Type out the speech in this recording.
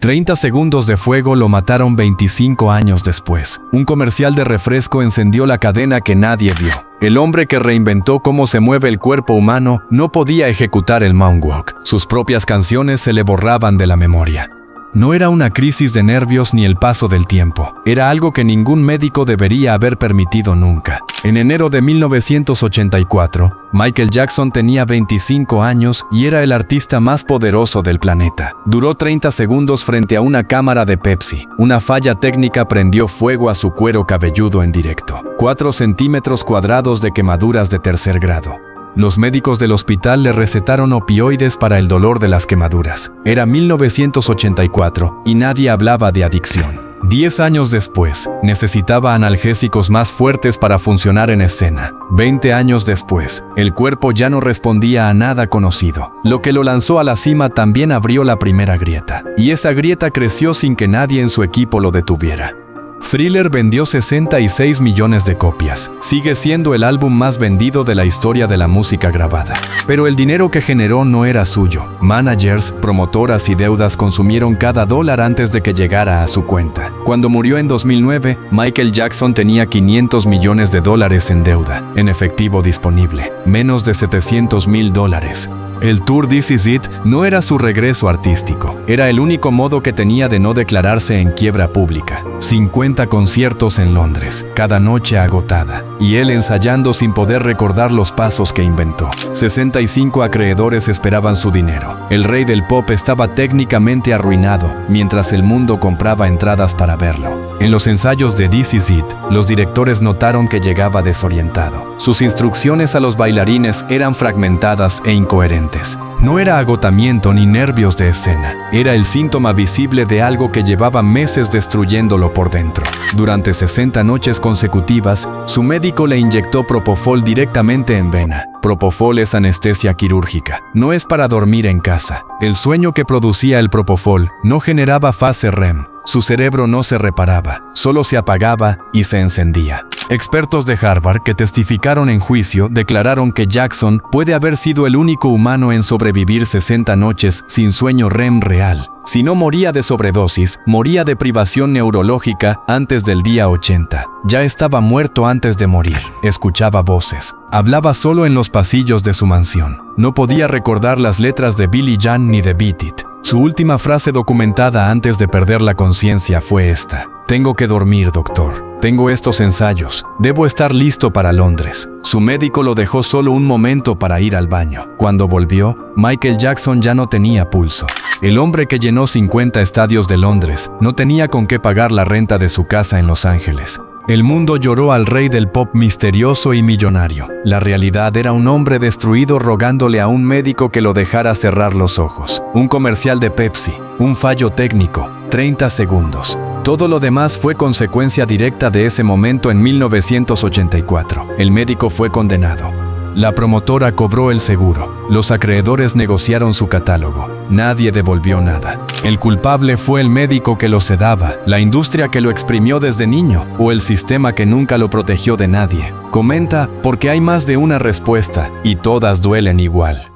30 segundos de fuego lo mataron 25 años después. Un comercial de refresco encendió la cadena que nadie vio. El hombre que reinventó cómo se mueve el cuerpo humano no podía ejecutar el moonwalk. Sus propias canciones se le borraban de la memoria. No era una crisis de nervios ni el paso del tiempo. Era algo que ningún médico debería haber permitido nunca. En enero de 1984, Michael Jackson tenía 25 años y era el artista más poderoso del planeta. Duró 30 segundos frente a una cámara de Pepsi. Una falla técnica prendió fuego a su cuero cabelludo en directo. 4 centímetros cuadrados de quemaduras de tercer grado. Los médicos del hospital le recetaron opioides para el dolor de las quemaduras. Era 1984 y nadie hablaba de adicción. 10 años después, necesitaba analgésicos más fuertes para funcionar en escena. 20 años después, el cuerpo ya no respondía a nada conocido. Lo que lo lanzó a la cima también abrió la primera grieta. Y esa grieta creció sin que nadie en su equipo lo detuviera. Thriller vendió 66 millones de copias. Sigue siendo el álbum más vendido de la historia de la música grabada. Pero el dinero que generó no era suyo. Managers, promotoras y deudas consumieron cada dólar antes de que llegara a su cuenta. Cuando murió en 2009, Michael Jackson tenía 500 millones de dólares en deuda, en efectivo disponible, menos de 700,000 dólares. El tour This Is It no era su regreso artístico, era el único modo que tenía de no declararse en quiebra pública. 50 conciertos en Londres, cada noche agotada, y él ensayando sin poder recordar los pasos que inventó. 65 acreedores esperaban su dinero. El rey del pop estaba técnicamente arruinado, mientras el mundo compraba entradas para verlo. En los ensayos de This Is It, los directores notaron que llegaba desorientado. Sus instrucciones a los bailarines eran fragmentadas e incoherentes. No era agotamiento ni nervios de escena, era el síntoma visible de algo que llevaba meses destruyéndolo por dentro. Durante 60 noches consecutivas, su médico le inyectó propofol directamente en vena. Propofol es anestesia quirúrgica, no es para dormir en casa. El sueño que producía el propofol no generaba fase REM. Su cerebro no se reparaba, solo se apagaba y se encendía. Expertos de Harvard que testificaron en juicio declararon que Jackson puede haber sido el único humano en sobrevivir 60 noches sin sueño REM real. Si no moría de sobredosis, moría de privación neurológica antes del día 80. Ya estaba muerto antes de morir. Escuchaba voces. Hablaba solo en los pasillos de su mansión. No podía recordar las letras de Billie Jean ni de Beat It. Su última frase documentada antes de perder la conciencia fue esta: "Tengo que dormir, doctor. Tengo estos ensayos. Debo estar listo para Londres". Su médico lo dejó solo un momento para ir al baño. Cuando volvió, Michael Jackson ya no tenía pulso. El hombre que llenó 50 estadios de Londres no tenía con qué pagar la renta de su casa en Los Ángeles. El mundo lloró al rey del pop misterioso y millonario. La realidad era un hombre destruido rogándole a un médico que lo dejara cerrar los ojos. Un comercial de Pepsi, un fallo técnico, 30 segundos. Todo lo demás fue consecuencia directa de ese momento en 1984. El médico fue condenado. La promotora cobró el seguro. Los acreedores negociaron su catálogo. Nadie devolvió nada. El culpable fue el médico que lo sedaba, la industria que lo exprimió desde niño, o el sistema que nunca lo protegió de nadie. Comenta, porque hay más de una respuesta, y todas duelen igual.